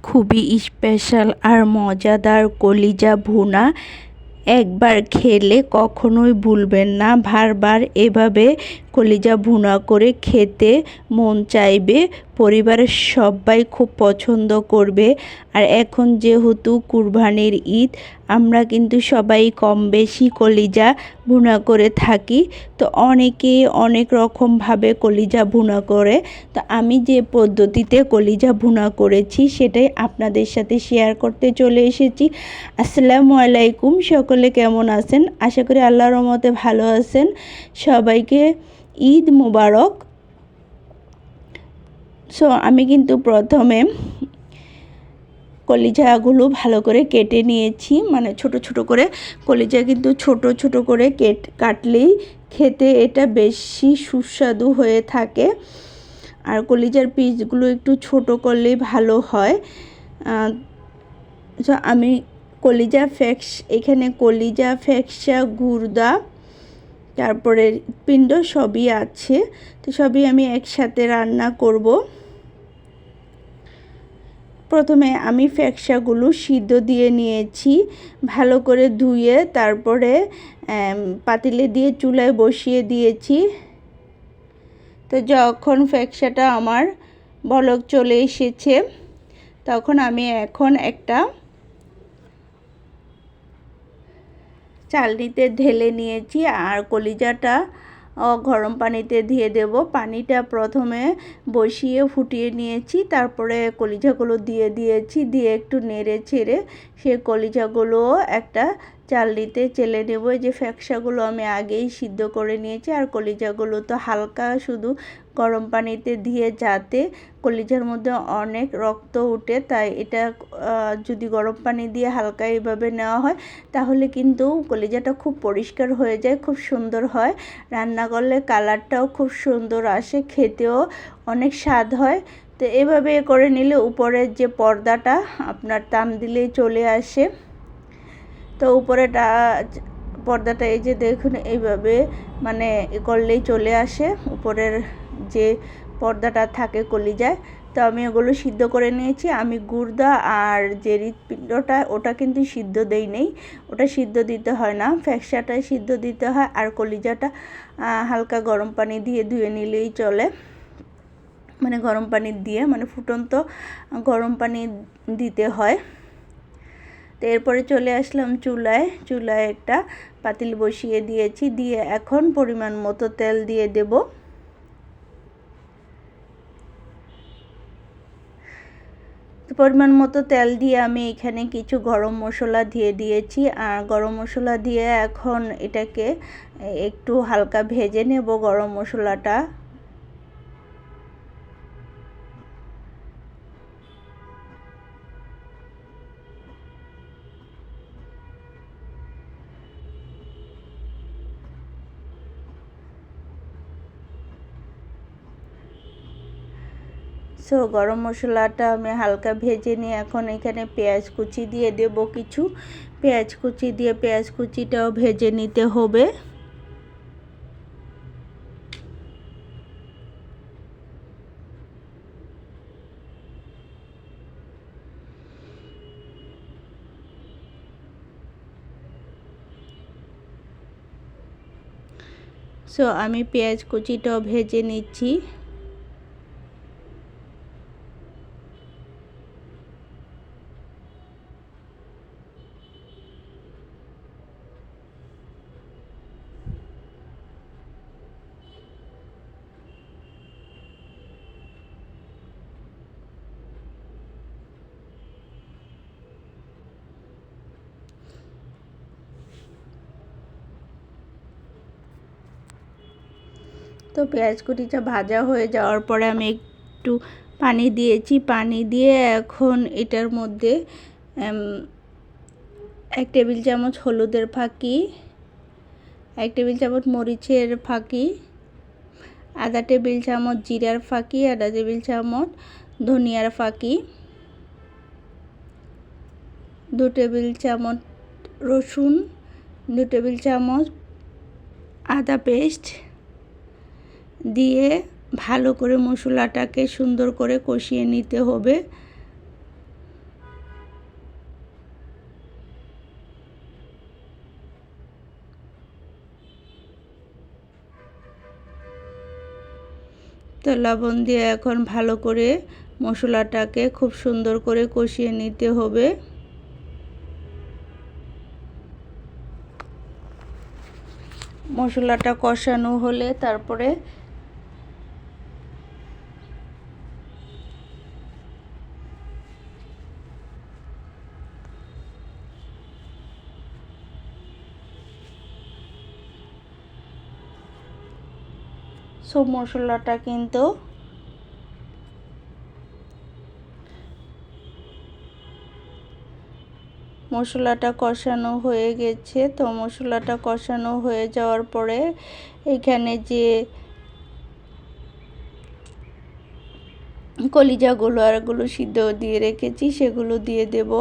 খুবই স্পেশাল আর মজাদার কলিজা ভুনা। একবার খেলে কখনোই ভুলবেন না। বারবার এভাবে কলিজা ভুনা করে খেতে মন চাইবে। পরিবারের সবাই খুব পছন্দ করবে। আর এখন যেহেতু কুরবানির ঈদ, আমরা কিন্তু সবাই কম বেশি কলিজা ভুনা করে থাকি। তো অনেকেই অনেক রকমভাবে কলিজা ভুনা করে। তো আমি যে পদ্ধতিতে কলিজা ভুনা করেছি সেটাই আপনাদের সাথে শেয়ার করতে চলে এসেছি। আসসালামু আলাইকুম, সকলে কেমন আছেন? আশা করি আল্লাহর রহমতে ভালো আছেন। সবাইকে ঈদ মোবারক। আমি কিন্তু প্রথমে কলিজাগুলো ভালো করে কেটে নিয়েছি, মানে ছোট ছোট করে। কলিজা কিন্তু ছোট ছোট করে কাটলেই খেতে এটা বেশি সুস্বাদু হয়ে থাকে। আর কলিজার পিসগুলো একটু ছোট করলেই ভালো হয়। আমি এখানে কলিজা, ফ্যাকসা, গুর্দা, তারপরে পিণ্ড সবই আছে। তো সবই আমি একসাথে রান্না করব। প্রথমে আমি ফ্যাকসাগুলো সিদ্ধ দিয়ে নিয়েছি, ভালো করে ধুয়ে তারপরে পাতিলে দিয়ে চুলায় বসিয়ে দিয়েছি। তো যখন ফ্যাকসাটা আমার বলক চলে এসেছে, তখন আমি এখন একটা চালনিতে ঢেলে নিয়েছি আর কলিজাটা গরম পানিতে দিয়ে দেব। পানিটা প্রথমে বসিয়ে ফুটিয়ে নিয়েছি, তারপরে কলিজাগুলো দিয়ে দিয়েছি, দিয়ে একটু নেড়ে ছেড়ে সেই কলিজাগুলো একটা চালনিতে চেলে নেব। যে ফ্যাকসাগুলো আমি আগেই সিদ্ধ করে নিয়েছি, আর কলিজাগুলো তো হালকা শুধু গরম পানিতে দিয়ে, যাতে কলিজার মধ্যে অনেক রক্ত উঠে, তাই এটা যদি গরম পানি দিয়ে হালকা এইভাবে নেওয়া হয় তাহলে কিন্তু কলিজাটা খুব পরিষ্কার হয়ে যায়, খুব সুন্দর হয়। রান্না করলে কালারটাও খুব সুন্দর আসে, খেতেও অনেক স্বাদ হয়। তো এভাবে করে নিলে উপরের যে পর্দাটা আপনার টান দিলেই চলে আসে। তো উপরেটা পর্দাটা এই যে দেখুন, এইভাবে মানে করলেই চলে আসে উপরের যে পর্দাটা থাকে কলিজায়। তো আমি ওগুলো সিদ্ধ করে নিয়েছি। আমি গুর্দা আর যে হৃৎপিণ্ডটা, ওটা কিন্তু সিদ্ধ দেই নেই, ওটা সিদ্ধ দিতে হয় না, ফ্যাকসাটাই সিদ্ধ দিতে হয়। আর কলিজাটা হালকা গরম পানি দিয়ে ধুয়ে নিলেই চলে, মানে গরম পানি দিয়ে, মানে ফুটন্ত গরম পানি দিতে হয়। তো এরপরে চলে আসলাম চুলায় একটা পাতিল বসিয়ে দিয়েছি, দিয়ে এখন পরিমাণ মতো তেল দিয়ে দেব। পরিমাণ মতো তেল দিয়ে আমি এখানে কিছু গরম মশলা দিয়ে দিয়েছি। আর গরম মশলা দিয়ে এখন এটাকে একটু হালকা ভেজে নেব গরম মশলাটা। গরম মশলাটা আমি হালকা ভেজে নিয়ে এখন এখানে পেঁয়াজ কুচি দিয়ে দেব কিছু। পেঁয়াজ কুচি দিয়ে পেঁয়াজ কুচিটাও ভেজে নিতে হবে। আমি পেঁয়াজ কুচিটাও ভেজে নিচ্ছি। তো পেঁয়াজ কুচিটা ভাজা হয়ে যাওয়ার পরে আমি একটু পানি দিয়েছি। পানি দিয়ে এখন এটার মধ্যে 1 টেবিল চামচ হলুদের ফাঁকি, 1 টেবিল চামচ মরিচের ফাঁকি, আধা টেবিল চামচ জিরার ফাঁকি, আধা টেবিল চামচ ধনিয়ার ফাঁকি, 2 টেবিল চামচ রসুন, 2 টেবিল চামচ আদা পেস্ট দিয়ে ভালো করে মশলাটাকে সুন্দর করে কষিয়ে নিতে হবে। তো লবণ দিয়ে এখন ভালো করে মশলাটাকে খুব সুন্দর করে কষিয়ে নিতে হবে। মশলাটা কষানো হলে তারপরে সব মশলাটা কিন্তু মশলাটা কষানো হয়ে গেছে। তো মশলাটা কষানো হয়ে যাওয়ার পরে এখানে যে কলিজাগুলো আর এগুলো সিদ্ধ দিয়ে রেখেছি সেগুলো দিয়ে দেব।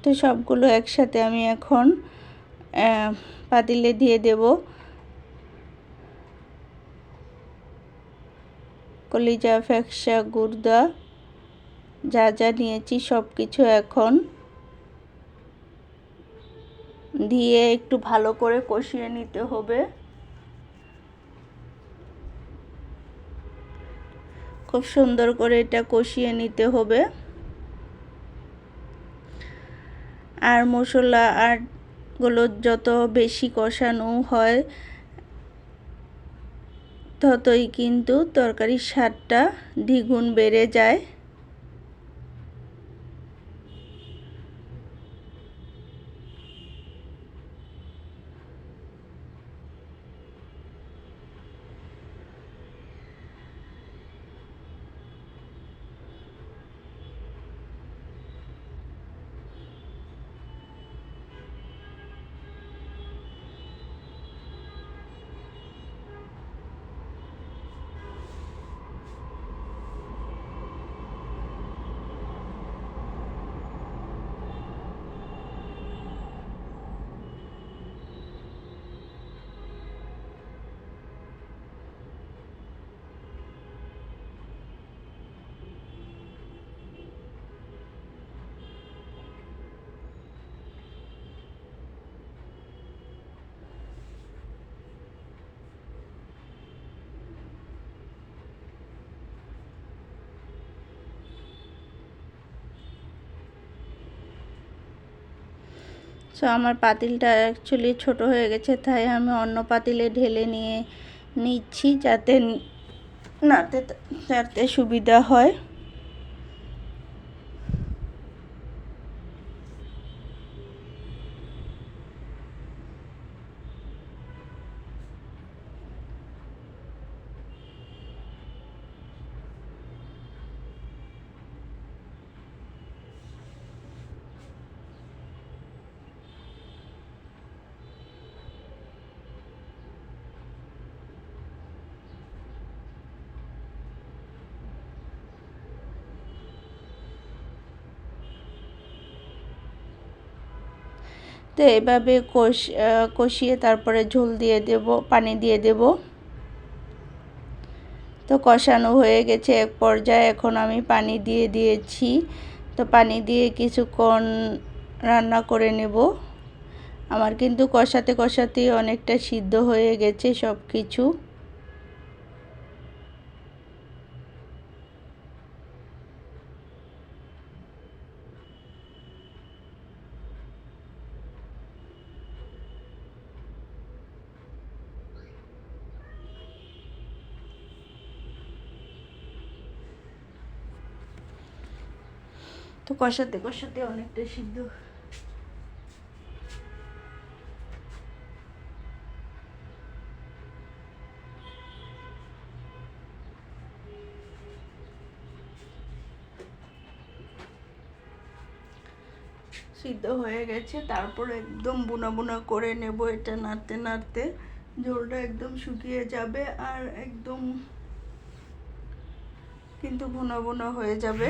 তো সবগুলো একসাথে আমি এখন পাতিলে দিয়ে দেব। কলিজা, ফ্যাকসা, গুর্দা যা যা নিয়েছি সব কিছু এখন দিয়ে একটু ভালো করে কষিয়ে নিতে হবে। খুব সুন্দর করে এটা কষিয়ে নিতে হবে। আর মশলা আর গুলো যত বেশি কষানো হয় ততই কিন্তু তরকারির স্বাদটা দ্বিগুণ বেড়ে যায়। সো আমার পাতিলটা অ্যাকচুয়ালি ছোট হয়ে গেছে, তাই আমি অন্য পাতিলে ঢেলে নিচ্ছি যাতে নাড়তে সুবিধা হয়। তো এভাবে কষিয়ে তারপরে ঝোল দিয়ে দেব, পানি দিয়ে দেব। তো কষানো হয়ে গেছে এক পর্যায়ে, এখন আমি পানি দিয়ে দিয়েছি। তো পানি দিয়ে কিছুক্ষণ রান্না করে নেব। আমার কিন্তু কষাতে কষাতেই অনেকটা সিদ্ধ হয়ে গেছে সব কিছু। তো কষাতে কষাতে অনেকটা সিদ্ধ হয়ে গেছে। তারপর একদম বুনা বুনা করে নেব, এটা নাড়তে নাড়তে ঝোলটা একদম শুকিয়ে যাবে আর একদম কিন্তু বুনা বুনা হয়ে যাবে।